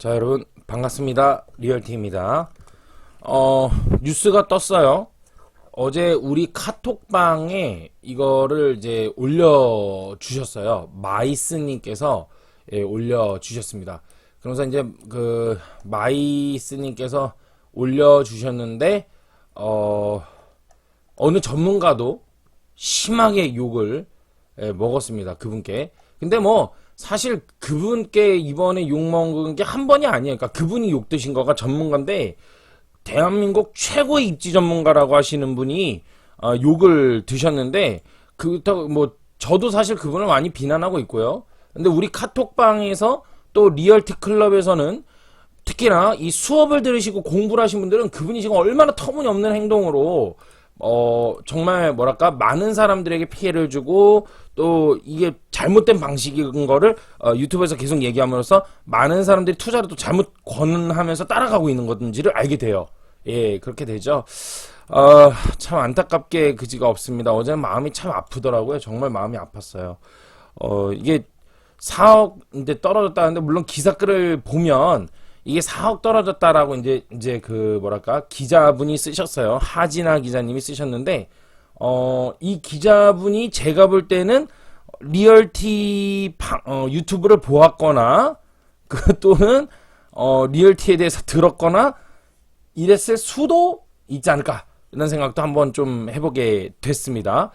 자, 여러분 반갑습니다. 리얼티입니다. 뉴스가 떴어요. 어제 우리 카톡방에 이거를 이제 올려주셨어요. 마이스님께서 올려주셨습니다. 그래서 이제 그 마이스님께서 올려주셨는데 어느 전문가도 심하게 욕을 먹었습니다. 그분께. 근데 뭐 사실 그분께 이번에 욕먹은 게 한 번이 아니에요. 그러니까 그분이 욕 드신 거가 전문가인데 대한민국 최고의 입지 전문가라고 하시는 분이 욕을 드셨는데 그렇다고 뭐 저도 사실 그분을 많이 비난하고 있고요. 근데 우리 카톡방에서 또 리얼티 클럽에서는 특히나 이 수업을 들으시고 공부를 하신 분들은 그분이 지금 얼마나 터무니없는 행동으로 정말 뭐랄까 많은 사람들에게 피해를 주고 또 이게 잘못된 방식인 거를 유튜브에서 계속 얘기함으로써 많은 사람들이 투자를 또 잘못 권하면서 따라가고 있는 건지를 알게 돼요. 예, 그렇게 되죠. 참 안타깝게 그지가 없습니다. 어제는 마음이 참 아프더라고요. 정말 마음이 아팠어요. 이게 4억인데 떨어졌다는데 물론 기사글을 보면 이게 4억 떨어졌다라고 이제 그 뭐랄까 기자분이 쓰셨어요. 하진아 기자님이 쓰셨는데 이 기자분이 제가 볼 때는 리얼티 유튜브를 보았거나 또는 리얼티에 대해서 들었거나 이랬을 수도 있지 않을까 이런 생각도 한번 좀 해보게 됐습니다.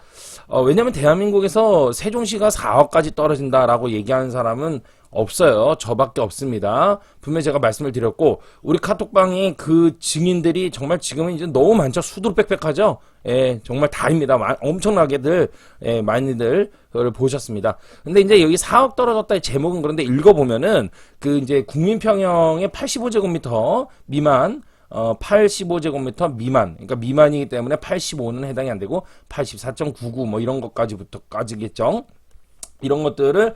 왜냐면 대한민국에서 세종시가 4억까지 떨어진다라고 얘기하는 사람은 없어요. 저밖에 없습니다. 분명히 제가 말씀을 드렸고 우리 카톡방에 그 증인들이 정말 지금은 이제 너무 많죠. 수두룩 빽빽하죠. 예, 정말 다입니다. 엄청나게들 많이들 그걸 보셨습니다. 근데 이제 여기 4억 떨어졌다의 제목은 그런데 읽어보면은 그 이제 국민평형의 85제곱미터 미만 85제곱미터 미만, 그러니까 미만이기 때문에 85는 해당이 안 되고 84.99 뭐 이런 것까지겠죠. 이런 것들을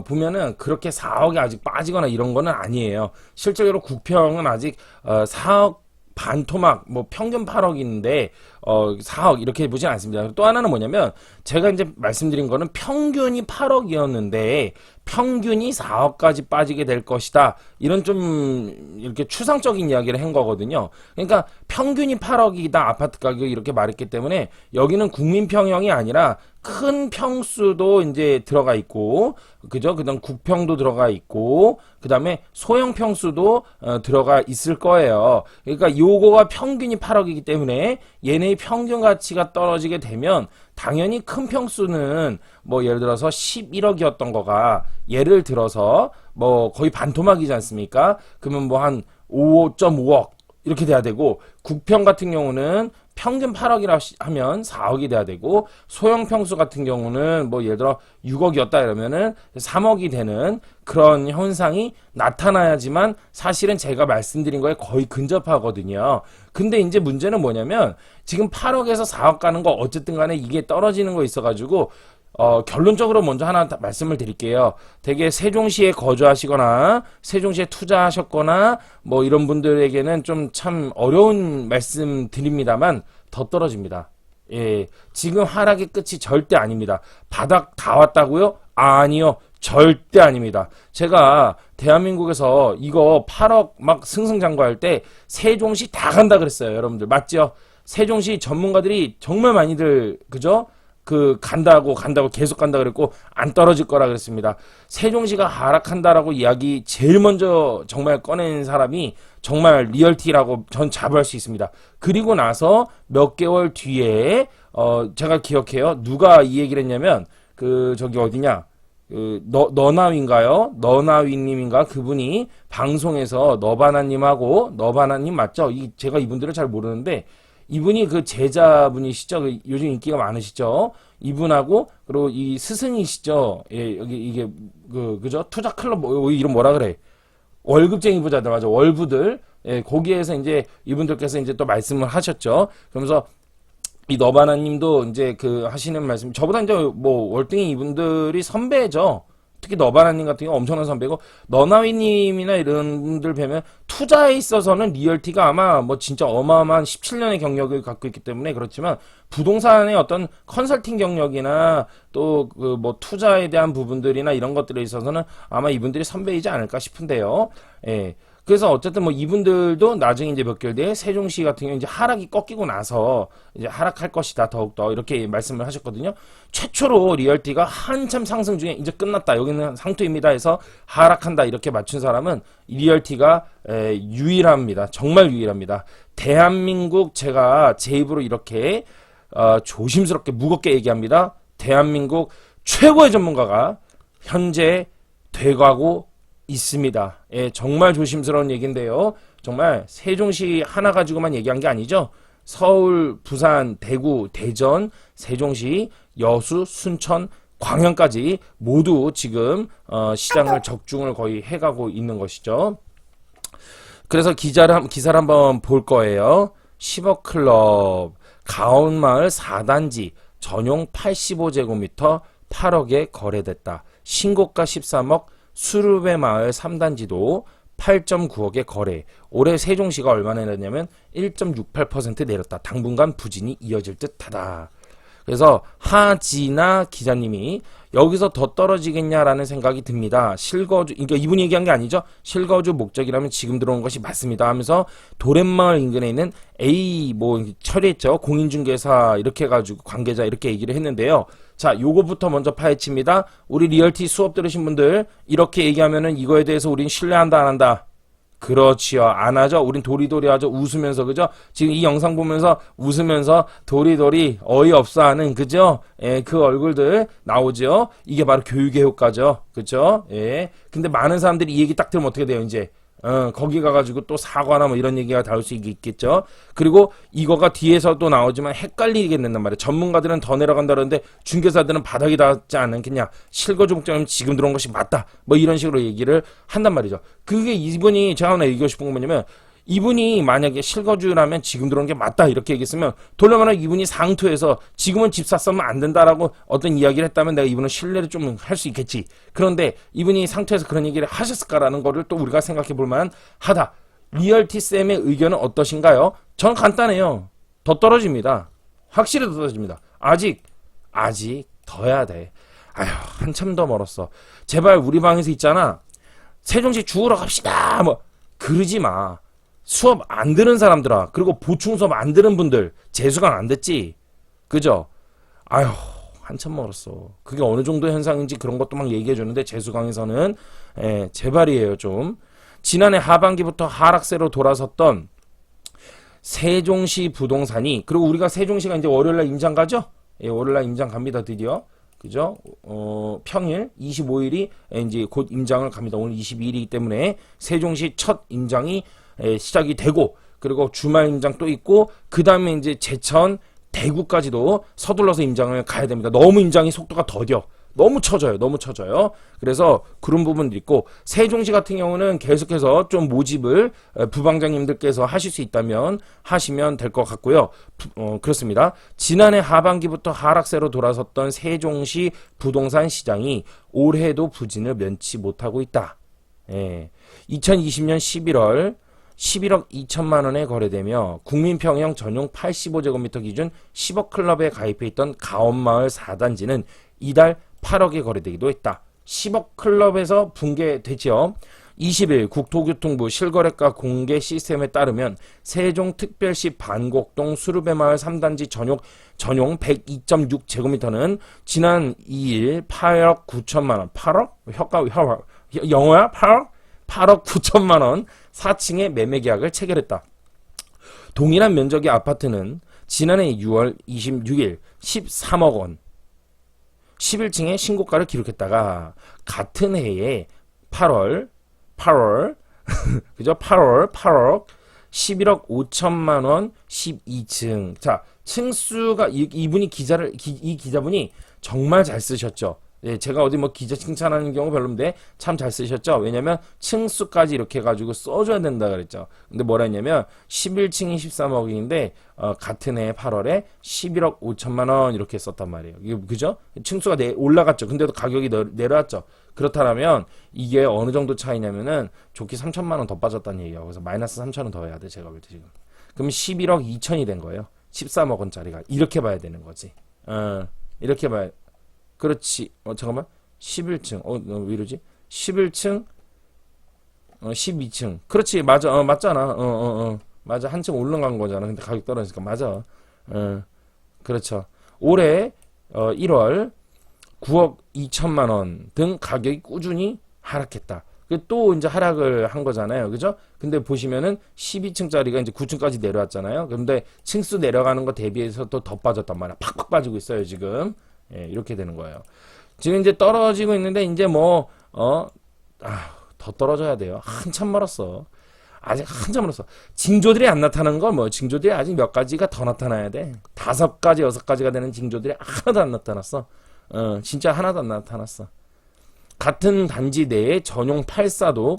보면은 그렇게 4억이 아직 빠지거나 이런 거는 아니에요. 실제로 국평은 아직 4억 반토막 뭐 평균 8억인데 4억 이렇게 보진 않습니다. 또 하나는 뭐냐면 제가 이제 말씀드린 거는 평균이 8억이었는데 평균이 4억까지 빠지게 될 것이다. 이런 좀 이렇게 추상적인 이야기를 한 거거든요. 그러니까 평균이 8억이다. 아파트 가격이 이렇게 말했기 때문에 여기는 국민평형이 아니라 큰 평수도 이제 들어가 있고, 그죠? 그다음 국평도 들어가 있고, 그다음에 소형 평수도 들어가 있을 거예요. 그러니까 요거가 평균이 8억이기 때문에 얘네의 평균 가치가 떨어지게 되면 당연히 큰 평수는 뭐 예를 들어서 11억이었던 거가 예를 들어서 뭐 거의 반토막이지 않습니까? 그러면 뭐 한 5.5억 이렇게 돼야 되고 국평 같은 경우는 평균 8억이라 하면 4억이 돼야 되고 소형 평수 같은 경우는 뭐 예를 들어 6억이었다 이러면은 3억이 되는 그런 현상이 나타나야지만 사실은 제가 말씀드린 거에 거의 근접하거든요. 근데 이제 문제는 뭐냐면 지금 8억에서 4억 가는 거 어쨌든 간에 이게 떨어지는 거 있어가지고 결론적으로 먼저 하나 말씀을 드릴게요. 되게 세종시에 거주하시거나 세종시에 투자하셨거나 뭐 이런 분들에게는 좀 참 어려운 말씀 드립니다만 더 떨어집니다. 예, 지금 하락의 끝이 절대 아닙니다. 바닥 다 왔다고요? 아니요. 절대 아닙니다. 제가 대한민국에서 이거 8억 막 승승장구할 때 세종시 다 간다 그랬어요. 여러분들 맞죠? 세종시 전문가들이 정말 많이들 그죠? 간다고 계속 간다 그랬고 안 떨어질 거라 그랬습니다. 세종시가 하락한다라고 이야기 제일 먼저 정말 꺼낸 사람이 정말 리얼티라고 전 자부할 수 있습니다. 그리고 나서 몇 개월 뒤에 제가 기억해요. 누가 이 얘기를 했냐면 저기 어디냐? 너나위인가요? 너나위님인가? 그분이 방송에서 너바나님하고 너바나님 맞죠? 제가 이분들을 잘 모르는데 이분이 그 제자분이시죠? 요즘 인기가 많으시죠? 이분하고, 그리고 이 스승이시죠? 예, 여기, 이게, 그죠? 투자 클럽, 이름 뭐라 그래? 월급쟁이 부자들, 맞아. 월부들. 예, 거기에서 이제 이분들께서 이제 또 말씀을 하셨죠? 그러면서 이 너바나님도 이제 하시는 말씀, 저보다 이제 뭐 월등히 이분들이 선배죠? 특히 너바나님 같은 경우 엄청난 선배고, 너나위님이나 이런 분들 뵈면 투자에 있어서는 리얼티가 아마 뭐 진짜 어마어마한 17년의 경력을 갖고 있기 때문에 그렇지만, 부동산의 어떤 컨설팅 경력이나 또 그 뭐 투자에 대한 부분들이나 이런 것들에 있어서는 아마 이분들이 선배이지 않을까 싶은데요. 예. 그래서 어쨌든 뭐 이분들도 나중에 이제 몇 개월 뒤에 세종시 같은 경우 이제 하락이 꺾이고 나서 이제 하락할 것이다 더욱더 이렇게 말씀을 하셨거든요. 최초로 리얼티가 한참 상승 중에 이제 끝났다, 여기는 상투입니다 해서 하락한다 이렇게 맞춘 사람은 리얼티가 유일합니다. 정말 유일합니다. 대한민국, 제가 제 입으로 이렇게 조심스럽게 무겁게 얘기합니다. 대한민국 최고의 전문가가 현재 돼가고 있습니다. 예, 정말 조심스러운 얘기인데요. 정말 세종시 하나 가지고만 얘기한 게 아니죠. 서울, 부산, 대구, 대전, 세종시, 여수, 순천, 광양까지 모두 지금 시장을 적중을 거의 해가고 있는 것이죠. 그래서 기사를 한번 볼 거예요. 10억 클럽 가온마을 4단지 전용 85제곱미터 8억에 거래됐다. 신고가 13억. 수르베 마을 3단지도 8.9억에 거래. 올해 세종시가 얼마나 내렸냐면 1.68% 내렸다. 당분간 부진이 이어질 듯하다. 그래서 하지나 기자님이 여기서 더 떨어지겠냐라는 생각이 듭니다. 실거주, 그러니까 이분이 얘기한 게 아니죠. 실거주 목적이라면 지금 들어온 것이 맞습니다 하면서 도렛마을 인근에 있는 A 뭐 처리했죠. 공인중개사 이렇게 해가지고 관계자 이렇게 얘기를 했는데요. 자, 요거부터 먼저 파헤칩니다. 우리 리얼티 수업 들으신 분들, 이렇게 얘기하면은 이거에 대해서 우린 신뢰한다 안 한다? 그렇지요. 안 하죠. 우린 도리도리 하죠. 웃으면서, 그죠? 지금 이 영상 보면서 웃으면서 도리도리 어이없어 하는, 그죠? 예, 그 얼굴들 나오죠. 이게 바로 교육의 효과죠. 그죠? 예. 근데 많은 사람들이 이 얘기 딱 들으면 어떻게 돼요, 이제? 거기 가가지고 또 사과나 뭐 이런 얘기가 나올 수 있겠죠. 그리고 이거가 뒤에서도 나오지만 헷갈리게 된단 말이에요. 전문가들은 더 내려간다 그러는데 중개사들은 바닥이 닿지 않겠냐. 실거주 목적은 지금 들어온 것이 맞다. 뭐 이런 식으로 얘기를 한단 말이죠. 그게 이분이, 제가 하나 얘기하고 싶은 건 뭐냐면, 이분이 만약에 실거주라면 지금 들어온 게 맞다 이렇게 얘기했으면, 돌려말하면 이분이 상투에서 지금은 집 샀으면 안 된다라고 어떤 이야기를 했다면 내가 이분은 신뢰를 좀 할 수 있겠지. 그런데 이분이 상투에서 그런 얘기를 하셨을까라는 거를 또 우리가 생각해 볼 만한 하다. 리얼티쌤의 의견은 어떠신가요? 저는 간단해요. 더 떨어집니다. 확실히 더 떨어집니다. 아직 더 해야 돼. 아휴, 한참 더 멀었어. 제발 우리 방에서 있잖아, 세종시 죽으러 갑시다 뭐 그러지 마. 수업 안 들은 사람들아, 그리고 보충 수업 안 들은 분들, 재수강 안 됐지, 그죠? 아휴, 한참 멀었어. 그게 어느 정도 현상인지 그런 것도 막 얘기해 주는데, 재수강에서는 제발이에요 좀. 지난해 하반기부터 하락세로 돌아섰던 세종시 부동산이, 그리고 우리가 세종시가 이제 월요일날 임장 가죠? 예, 월요일날 임장 갑니다 드디어. 그죠? 평일 25일이 이제 곧 임장을 갑니다. 오늘 22일이기 때문에 세종시 첫 임장이 시작이 되고, 그리고 주말 임장 또 있고, 그 다음에 이제 제천, 대구까지도 서둘러서 임장을 가야 됩니다. 너무 임장이 속도가 더뎌. 너무 처져요. 너무 처져요. 그래서 그런 부분도 있고, 세종시 같은 경우는 계속해서 좀 모집을 부방장님들께서 하실 수 있다면 하시면 될 것 같고요. 그렇습니다. 지난해 하반기부터 하락세로 돌아섰던 세종시 부동산 시장이 올해도 부진을 면치 못하고 있다. 2020년 11억 2천만 원에 거래되며 국민평형 전용 85제곱미터 기준 10억 클럽에 가입해 있던 가온마을 4단지는 이달 8억에 거래되기도 했다. 10억 클럽에서 붕괴됐죠. 20일 국토교통부 실거래가 공개 시스템에 따르면 세종특별시 반곡동 수르베마을 3단지 전용 102.6제곱미터는 지난 2일 8억 9천만 원, 8억? 영어야? 8억 9천만 원 4층의 매매 계약을 체결했다. 동일한 면적의 아파트는 지난해 6월 26일 13억 원 11층의 신고가를 기록했다가 같은 해에 8월 그죠? 8억 11억 5천만 원 12층. 자, 층수가, 이 기자분이 정말 잘 쓰셨죠. 예, 제가 어디 뭐 기자 칭찬하는 경우 별로인데 참 잘 쓰셨죠? 왜냐면 층수까지 이렇게 해가지고 써줘야 된다 그랬죠. 근데 뭐라 했냐면 11층이 13억인데 같은 해 8월에 11억 5천만 원 이렇게 썼단 말이에요. 이게 그죠? 층수가 올라갔죠. 근데도 가격이 내려왔죠. 그렇다면 이게 어느 정도 차이냐면은 좋게 3천만 원 더 빠졌다는 얘기예요. 그래서 마이너스 3천 원 더 해야 돼 제가 볼 때 지금. 그럼 11억 2천이 된 거예요. 13억 원짜리가 이렇게 봐야 되는 거지. 이렇게 봐야. 그렇지. 잠깐만. 11층. 왜 이러지? 11층. 12층. 그렇지. 맞아. 맞잖아. 맞아. 한층 올라간 거잖아. 근데 가격 떨어지니까 맞아. 그렇죠. 올해 1월 9억 2천만 원 등 가격이 꾸준히 하락했다. 또 이제 하락을 한 거잖아요. 그죠? 근데 보시면은 12층짜리가 이제 9층까지 내려왔잖아요. 근데 층수 내려가는 거 대비해서 또 더 빠졌단 말이야. 팍팍 빠지고 있어요, 지금. 예, 이렇게 되는 거예요. 지금 이제 떨어지고 있는데 이제 더 떨어져야 돼요. 한참 멀었어. 아직 한참 멀었어. 징조들이 안 나타나는 건 뭐 징조들이 아직 몇 가지가 더 나타나야 돼. 5가지, 6가지가 되는 징조들이 하나도 안 나타났어. 진짜 하나도 안 나타났어. 같은 단지 내에 전용 84도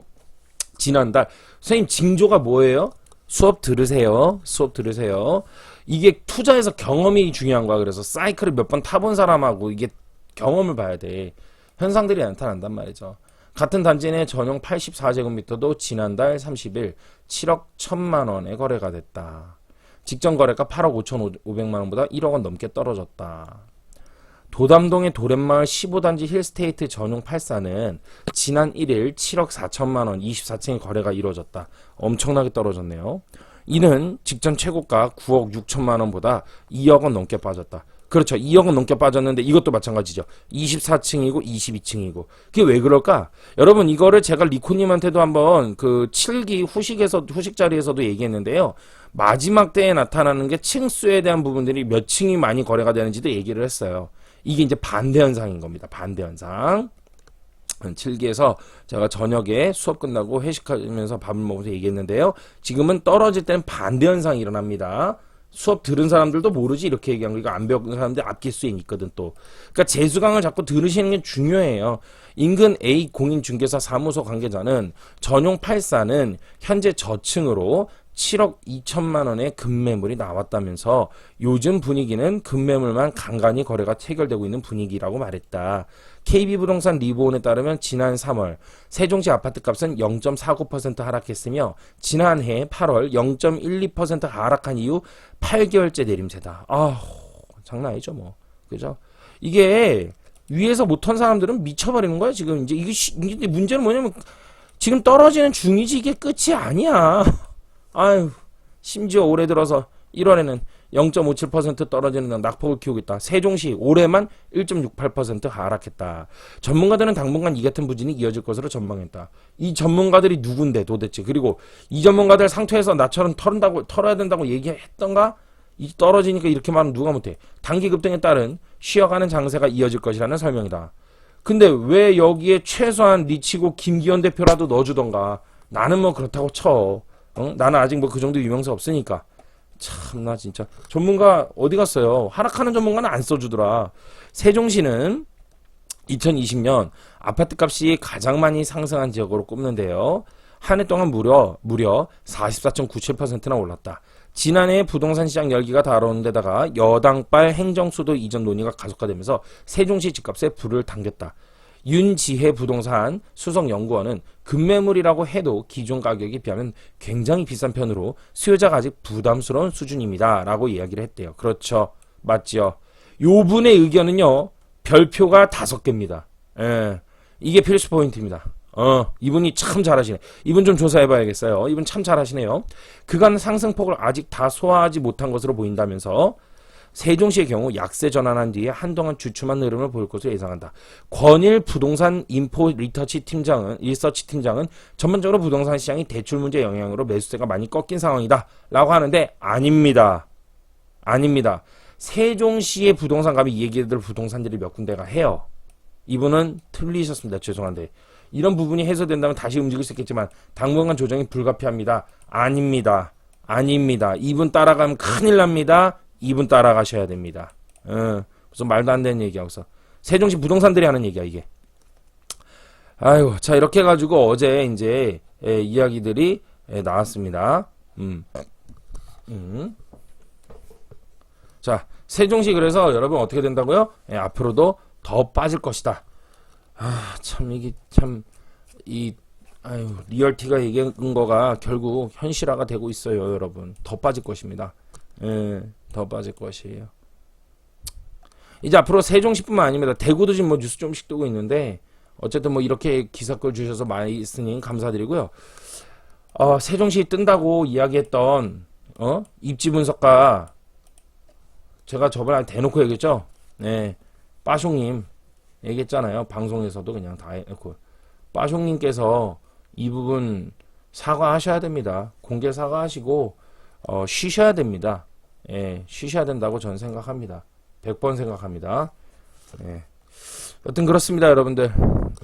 지난달 선생님 징조가 뭐예요? 수업 들으세요. 수업 들으세요. 이게 투자에서 경험이 중요한 거야. 그래서 사이클을 몇 번 타본 사람하고 이게 경험을 봐야 돼. 현상들이 나타난단 말이죠. 같은 단지 내 전용 84제곱미터도 지난달 30일 7억 1천만 원에 거래가 됐다. 직전 거래가 8억 5,500만 원보다 1억 원 넘게 떨어졌다. 도담동의 도련마을 15단지 힐스테이트 전용 84는 지난 1일 7억 4천만 원 24층의 거래가 이루어졌다. 엄청나게 떨어졌네요. 이는 직전 최고가 9억 6천만 원보다 2억 원 넘게 빠졌다. 그렇죠. 2억 원 넘게 빠졌는데 이것도 마찬가지죠. 24층이고 22층이고. 그게 왜 그럴까? 여러분 이거를 제가 리코님한테도 한번 그 7기 후식 자리에서도 얘기했는데요. 마지막 때에 나타나는 게 층수에 대한 부분들이 몇 층이 많이 거래가 되는지도 얘기를 했어요. 이게 이제 반대 현상인 겁니다. 반대 현상. 7기에서 제가 저녁에 수업 끝나고 회식하면서 밥을 먹으면서 얘기했는데요. 지금은 떨어질 때는 반대 현상이 일어납니다. 수업 들은 사람들도 모르지 이렇게 얘기한 거. 이거 안 배운 사람들 앞길 수에 있거든 또. 그러니까 재수강을 자꾸 들으시는 게 중요해요. 인근 A 공인중개사 사무소 관계자는 전용 84는 현재 저층으로 7억 2천만 원의 급매물이 나왔다면서 요즘 분위기는 급매물만 간간히 거래가 체결되고 있는 분위기라고 말했다. KB부동산 리보온에 따르면 지난 3월 세종시 아파트값은 0.49% 하락했으며 지난해 8월 0.12% 하락한 이후 8개월째 내림세다. 장난 아니죠 뭐. 그죠? 이게 위에서 못한 사람들은 미쳐버리는 거야 지금. 이제 이게 문제는 뭐냐면 지금 떨어지는 중이지 이게 끝이 아니야. 아유, 심지어 올해 들어서 1월에는 0.57% 떨어지는 낙폭을 키우고 있다. 세종시 올해만 1.68% 하락했다. 전문가들은 당분간 이 같은 부진이 이어질 것으로 전망했다. 이 전문가들이 누군데 도대체. 그리고 이 전문가들 상투에서 나처럼 털어야 된다고 얘기했던가? 이 떨어지니까 이렇게 말하면 누가 못해. 단기 급등에 따른 쉬어가는 장세가 이어질 것이라는 설명이다. 근데 왜 여기에 최소한 니치고 김기현 대표라도 넣어주던가. 나는 뭐 그렇다고 쳐. 나는 아직 뭐 그 정도 유명세 없으니까. 참나 진짜. 전문가 어디 갔어요? 하락하는 전문가는 안 써주더라. 세종시는 2020년 아파트값이 가장 많이 상승한 지역으로 꼽는데요. 한 해 동안 무려 44.97%나 올랐다. 지난해 부동산 시장 열기가 달아오는 데다가 여당발 행정수도 이전 논의가 가속화되면서 세종시 집값에 불을 당겼다. 윤지혜 부동산 수석연구원은 급매물이라고 해도 기존 가격에 비하면 굉장히 비싼 편으로 수요자가 아직 부담스러운 수준입니다. 라고 이야기를 했대요. 그렇죠. 맞지요. 요 분의 의견은요. 별표가 5개입니다. 예. 이게 필수 포인트입니다. 이분이 참 잘하시네. 이분 좀 조사해봐야겠어요. 이분 참 잘하시네요. 그간 상승폭을 아직 다 소화하지 못한 것으로 보인다면서 세종시의 경우 약세 전환한 뒤에 한동안 주춤한 흐름을 보일 것으로 예상한다. 권일 부동산 인포 리서치 팀장은 전반적으로 부동산 시장이 대출 문제 영향으로 매수세가 많이 꺾인 상황이다 라고 하는데 아닙니다. 아닙니다. 세종시의 부동산 값이 이 얘기들 부동산들이 몇 군데가 해요. 이분은 틀리셨습니다. 죄송한데 이런 부분이 해소된다면 다시 움직일 수 있겠지만 당분간 조정이 불가피합니다. 아닙니다. 아닙니다. 이분 따라가면 큰일 납니다. 이분 따라가셔야 됩니다. 무슨 말도 안 되는 얘기하고서. 세종시 부동산들이 하는 얘기야, 이게. 아이고, 자, 이렇게 해가지고 어제 이제, 이야기들이 나왔습니다. 자, 세종시 그래서 여러분 어떻게 된다고요? 앞으로도 더 빠질 것이다. 아, 참, 이게 참, 아유, 리얼티가 얘기한 거가 결국 현실화가 되고 있어요, 여러분. 더 빠질 것입니다. 더 빠질 것이에요. 이제 앞으로 세종시뿐만 아닙니다. 대구도 지금 뭐 뉴스 좀씩 뜨고 있는데, 어쨌든 뭐 이렇게 기사글 주셔서 많이 있으니 감사드리고요. 세종시 뜬다고 이야기했던, 입지 분석가, 제가 저번에 대놓고 얘기했죠? 네. 빠숑님, 얘기했잖아요. 방송에서도 그냥 다 해놓고. 빠숑님께서 이 부분 사과하셔야 됩니다. 공개 사과하시고, 쉬셔야 됩니다. 예, 쉬셔야 된다고 저는 생각합니다. 100번 생각합니다. 예. 여튼 그렇습니다, 여러분들.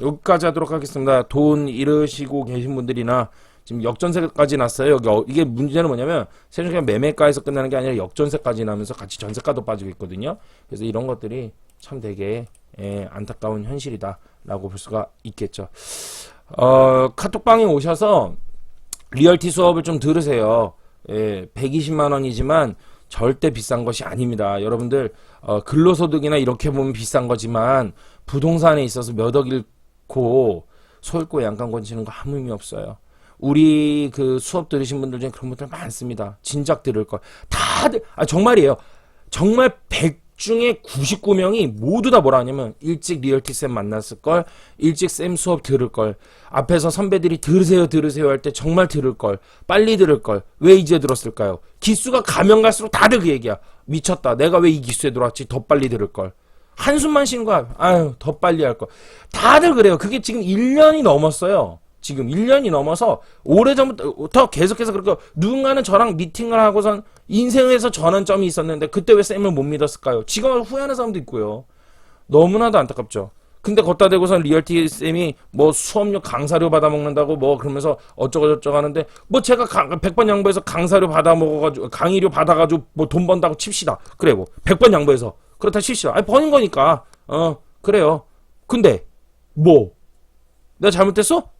여기까지 하도록 하겠습니다. 돈 잃으시고 계신 분들이나 지금 역전세까지 났어요. 이게 문제는 뭐냐면 세종시가 매매가에서 끝나는 게 아니라 역전세까지 나면서 같이 전세가도 빠지고 있거든요. 그래서 이런 것들이 참 되게 안타까운 현실이다라고 볼 수가 있겠죠. 카톡방에 오셔서 리얼티 수업을 좀 들으세요. 120만 원이지만 절대 비싼 것이 아닙니다. 여러분들 근로소득이나 이렇게 보면 비싼 거지만 부동산에 있어서 몇 억 잃고 소 잃고 양강권 치는 거 아무 의미 없어요. 우리 그 수업 들으신 분들 중에 그런 분들 많습니다. 진작 들을 걸. 다들 정말이에요. 정말 100 중에 99명이 모두 다 뭐라 하냐면 일찍 리얼티 쌤 만났을 걸, 일찍 쌤 수업 들을 걸, 앞에서 선배들이 들으세요 할 때 정말 들을 걸, 빨리 들을 걸. 왜 이제 들었을까요? 기수가 가면 갈수록 다들 그 얘기야. 미쳤다. 내가 왜 이 기수에 들어왔지? 더 빨리 들을 걸. 한숨만 쉬는 거야. 아유, 더 빨리 할 걸. 다들 그래요. 그게 지금 1년이 넘었어요. 지금 1년이 넘어서 오래전부터 계속해서 그렇게 누군가는 저랑 미팅을 하고선 인생에서 전환점이 있었는데 그때 왜 쌤을 못 믿었을까요? 지금 후회하는 사람도 있고요. 너무나도 안타깝죠. 근데 걷다 대고선 리얼티 쌤이 뭐 수업료 강사료 받아먹는다고 뭐 그러면서 어쩌고저쩌고 하는데 뭐 제가 100번 양보해서 강사료 받아먹어가지고 강의료 받아가지고 뭐 돈 번다고 칩시다. 그래 뭐 100번 양보해서 그렇다 칩시다. 아니 버는 거니까 그래요. 근데 뭐 내가 잘못됐어?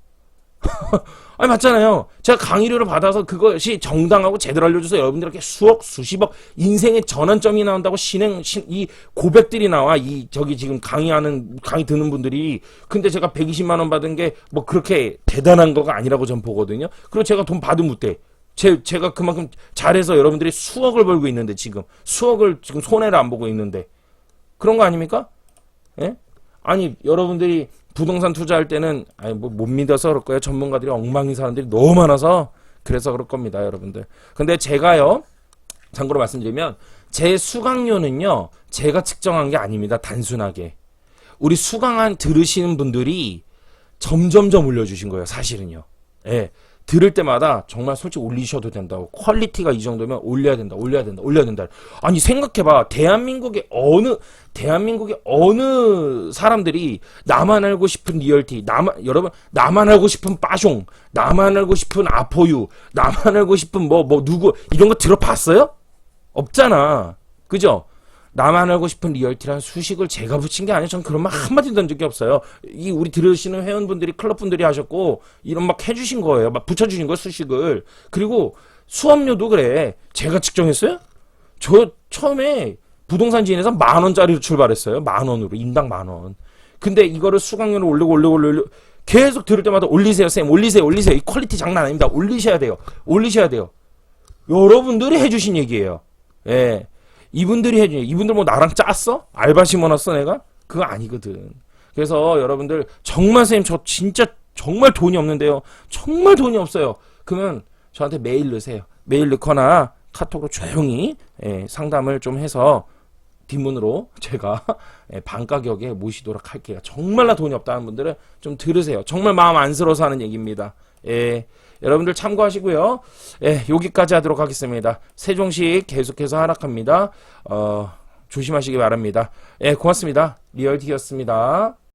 아니 맞잖아요. 제가 강의료를 받아서 그것이 정당하고 제대로 알려줘서 여러분들에게 수억 수십억 인생의 전환점이 나온다고 이 고백들이 나와. 저기 지금 강의 듣는 분들이. 근데 제가 120만 원 받은 게 뭐 그렇게 대단한 거가 아니라고 전 보거든요. 그리고 제가 돈 받으면 못돼. 제가 그만큼 잘해서 여러분들이 수억을 벌고 있는데 지금 수억을 지금 손해를 안 보고 있는데 그런 거 아닙니까? 예? 아니 여러분들이 부동산 투자할 때는 뭐 못 믿어서 그럴 거예요. 전문가들이 엉망인 사람들이 너무 많아서 그래서 그럴 겁니다, 여러분들. 근데 제가요, 참고로 말씀드리면 제 수강료는요, 제가 측정한 게 아닙니다. 단순하게 우리 수강한 들으시는 분들이 점점점 올려주신 거예요, 사실은요. 예. 들을 때마다 정말 솔직히 올리셔도 된다고. 퀄리티가 이 정도면 올려야 된다. 아니 생각해봐. 대한민국의 어느 사람들이 나만 알고 싶은 리얼티, 여러분 나만 알고 싶은 빠숑, 나만 알고 싶은 아포유, 나만 알고 싶은 누구 이런 거 들어봤어요? 없잖아. 그죠? 나만 알고 싶은 리얼티란 수식을 제가 붙인 게 아니에요. 전 그런 말 한마디도 한 적이 없어요. 우리 들으시는 회원분들이, 클럽분들이 하셨고, 이런 막 해주신 거예요. 막 붙여주신 거예요, 수식을. 그리고 수업료도 그래. 제가 측정했어요? 저 처음에 부동산 지인에서 10,000원짜리로 출발했어요. 10,000원으로. 인당 10,000원. 근데 이거를 수강료를 올리고 계속 들을 때마다 올리세요, 쌤. 올리세요. 이 퀄리티 장난 아닙니다. 올리셔야 돼요. 여러분들이 해주신 얘기예요. 예. 이분들 뭐 나랑 짰어? 알바 심어놨어 내가? 그거 아니거든. 그래서 여러분들 정말 선생님 저 진짜 정말 돈이 없는데요. 정말 돈이 없어요. 그러면 저한테 메일 넣으세요. 메일 넣거나 카톡으로 조용히 상담을 좀 해서 뒷문으로 제가 반가격에 모시도록 할게요. 정말 나 돈이 없다는 분들은 좀 들으세요. 정말 마음 안쓰러워서 하는 얘기입니다. 여러분들 참고하시고요. 여기까지 하도록 하겠습니다. 세종시 계속해서 하락합니다. 조심하시기 바랍니다. 고맙습니다. 리얼티였습니다.